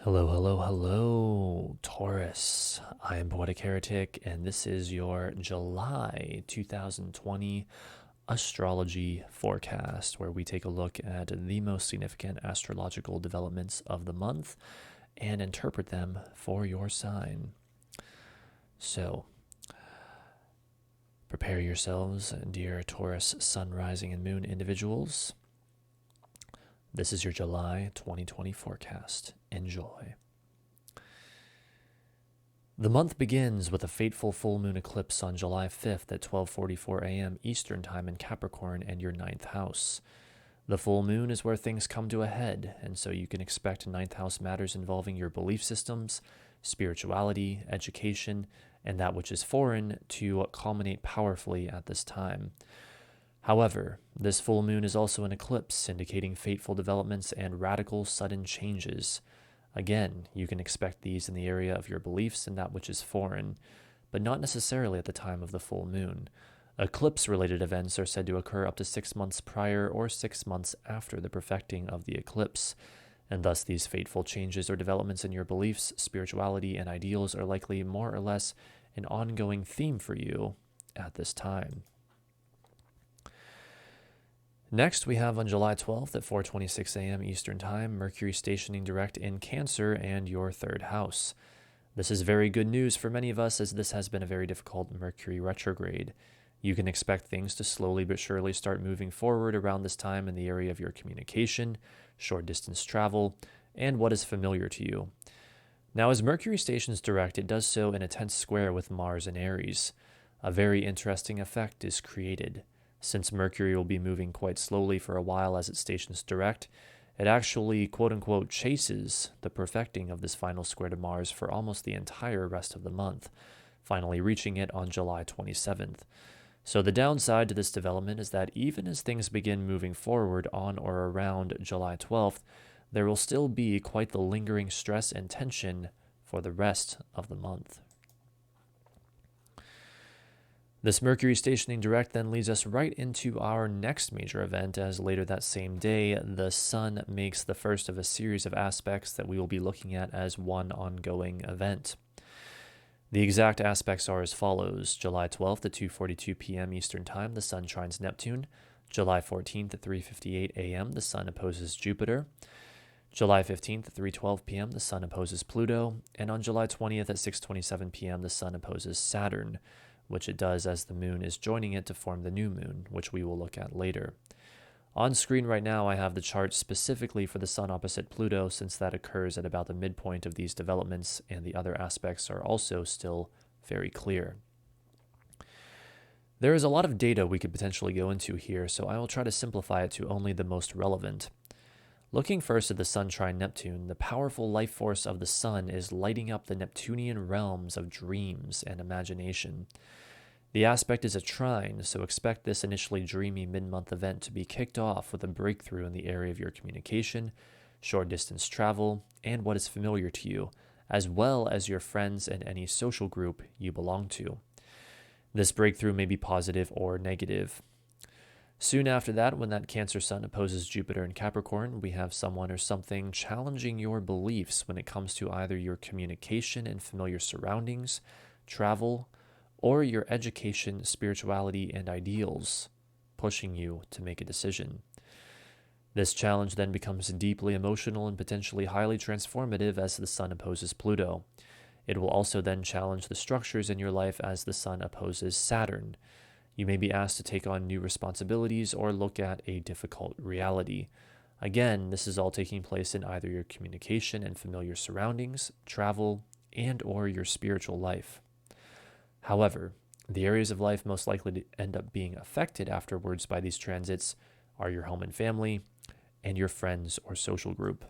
Hello, hello, hello, Taurus. I am Poetic Heretic, and this is your July 2020 astrology forecast, where we take a look at the most significant astrological developments of the month and interpret them for your sign. So, prepare yourselves, dear Taurus sun, rising, and moon individuals. This is your July 2020 forecast. Enjoy. The month begins with a fateful full moon eclipse on July 5th at 12:44 a.m. Eastern Time in Capricorn and your ninth house. The full moon is where things come to a head, and so you can expect ninth house matters involving your belief systems, spirituality, education, and that which is foreign to culminate powerfully at this time. However, this full moon is also an eclipse, indicating fateful developments and radical sudden changes. Again, you can expect these in the area of your beliefs and that which is foreign, but not necessarily at the time of the full moon. Eclipse-related events are said to occur up to 6 months prior or 6 months after the perfecting of the eclipse, and thus these fateful changes or developments in your beliefs, spirituality, and ideals are likely more or less an ongoing theme for you at this time. Next, we have on July 12th at 4:26 a.m. Eastern Time, Mercury stationing direct in Cancer and your third house. This is very good news for many of us, as this has been a very difficult Mercury retrograde. You can expect things to slowly but surely start moving forward around this time in the area of your communication, short distance travel, and what is familiar to you. Now, as Mercury stations direct, it does so in a tense square with Mars and Aries. A very interesting effect is created. Since Mercury will be moving quite slowly for a while as it stations direct, it actually quote-unquote chases the perfecting of this final square to Mars for almost the entire rest of the month, finally reaching it on July 27th. So the downside to this development is that even as things begin moving forward on or around July 12th, there will still be quite the lingering stress and tension for the rest of the month. This Mercury stationing direct then leads us right into our next major event, as later that same day, the Sun makes the first of a series of aspects that we will be looking at as one ongoing event. The exact aspects are as follows. July 12th at 2:42 p.m. Eastern Time, the Sun trines Neptune. July 14th at 3:58 a.m., the Sun opposes Jupiter. July 15th at 3:12 p.m., the Sun opposes Pluto. And on July 20th at 6:27 p.m., the Sun opposes Saturn, which it does as the moon is joining it to form the new moon, which we will look at later. On screen right now, I have the chart specifically for the Sun opposite Pluto, since that occurs at about the midpoint of these developments, and the other aspects are also still very clear. There is a lot of data we could potentially go into here, so I will try to simplify it to only the most relevant. Looking first at the Sun trine Neptune, the powerful life force of the Sun is lighting up the Neptunian realms of dreams and imagination. The aspect is a trine, so expect this initially dreamy mid-month event to be kicked off with a breakthrough in the area of your communication, short-distance travel, and what is familiar to you, as well as your friends and any social group you belong to. This breakthrough may be positive or negative. Soon after that, when that Cancer Sun opposes Jupiter in Capricorn, we have someone or something challenging your beliefs when it comes to either your communication and familiar surroundings, travel, or your education, spirituality, and ideals, pushing you to make a decision. This challenge then becomes deeply emotional and potentially highly transformative as the Sun opposes Pluto. It will also then challenge the structures in your life as the Sun opposes Saturn. You may be asked to take on new responsibilities or look at a difficult reality. Again, this is all taking place in either your communication and familiar surroundings, travel, and or your spiritual life. However, the areas of life most likely to end up being affected afterwards by these transits are your home and family, and your friends or social group.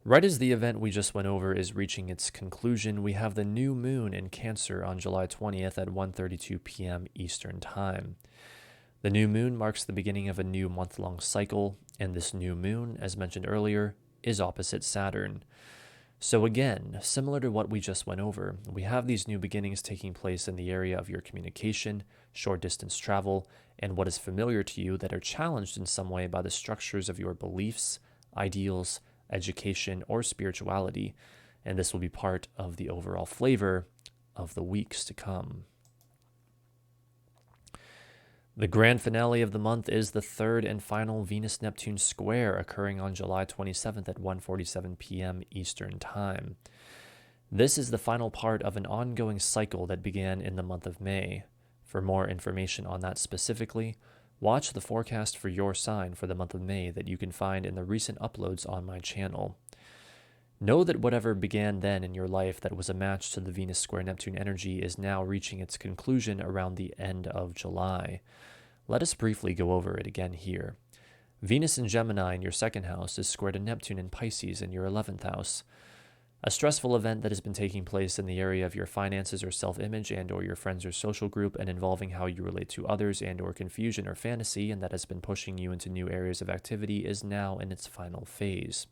Right as the event we just went over is reaching its conclusion, we have the new moon in Cancer on July 20th at 1:32 p.m. Eastern Time. The new moon marks the beginning of a new month-long cycle, and this new moon, as mentioned earlier, is opposite Saturn. So again, similar to what we just went over, we have these new beginnings taking place in the area of your communication, short-distance travel, and what is familiar to you that are challenged in some way by the structures of your beliefs, ideals, education, or spirituality, and this will be part of the overall flavor of the weeks to come. The grand finale of the month is the third and final Venus-Neptune square occurring on July 27th at 1:47 p.m. Eastern Time. This is the final part of an ongoing cycle that began in the month of May. For more information on that specifically, watch the forecast for your sign for the month of May that you can find in the recent uploads on my channel. Know that whatever began then in your life that was a match to the Venus square Neptune energy is now reaching its conclusion around the end of July. Let us briefly go over it again here. Venus in Gemini in your second house is squared to Neptune in Pisces in your 11th house. A stressful event that has been taking place in the area of your finances or self-image and or your friends or social group and involving how you relate to others and or confusion or fantasy and that has been pushing you into new areas of activity is now in its final phase.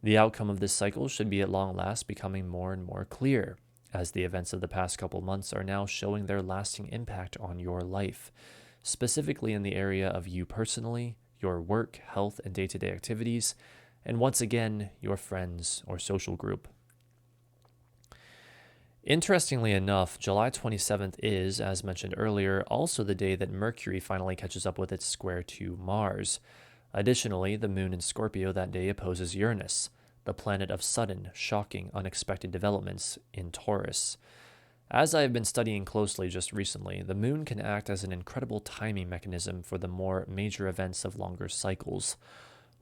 The outcome of this cycle should be at long last becoming more and more clear, as the events of the past couple months are now showing their lasting impact on your life, specifically in the area of you personally, your work, health, and day-to-day activities, and once again, your friends or social group. Interestingly enough, July 27th is, as mentioned earlier, also the day that Mercury finally catches up with its square to Mars. Additionally, the moon in Scorpio that day opposes Uranus, the planet of sudden, shocking, unexpected developments in Taurus. As I have been studying closely just recently, the moon can act as an incredible timing mechanism for the more major events of longer cycles.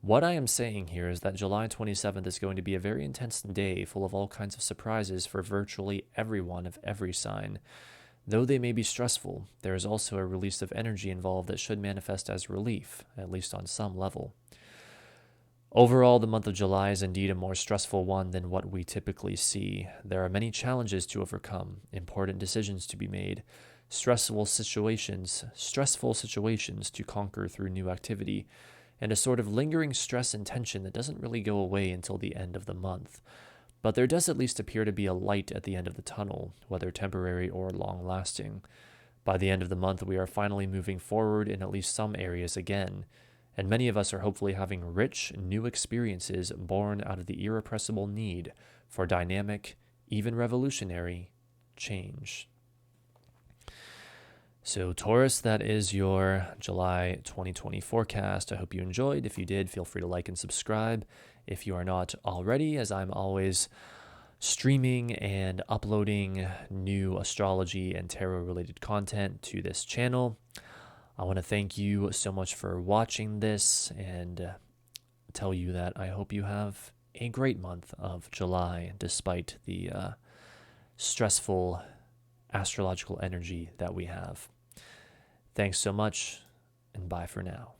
What I am saying here is that July 27th is going to be a very intense day full of all kinds of surprises for virtually everyone of every sign. Though they may be stressful, there is also a release of energy involved that should manifest as relief, at least on some level. Overall, the month of July is indeed a more stressful one than what we typically see. There are many challenges to overcome, important decisions to be made, stressful situations to conquer through new activity, and a sort of lingering stress and tension that doesn't really go away until the end of the month. But there does at least appear to be a light at the end of the tunnel, whether temporary or long-lasting. By the end of the month, we are finally moving forward in at least some areas again, and many of us are hopefully having rich, new experiences born out of the irrepressible need for dynamic, even revolutionary, change. So Taurus, that is your July 2020 forecast. I hope you enjoyed. If you did, feel free to like and subscribe. If you are not already, as I'm always streaming and uploading new astrology and tarot related content to this channel. I want to thank you so much for watching this and tell you that I hope you have a great month of July despite the stressful astrological energy that we have. Thanks so much, and bye for now.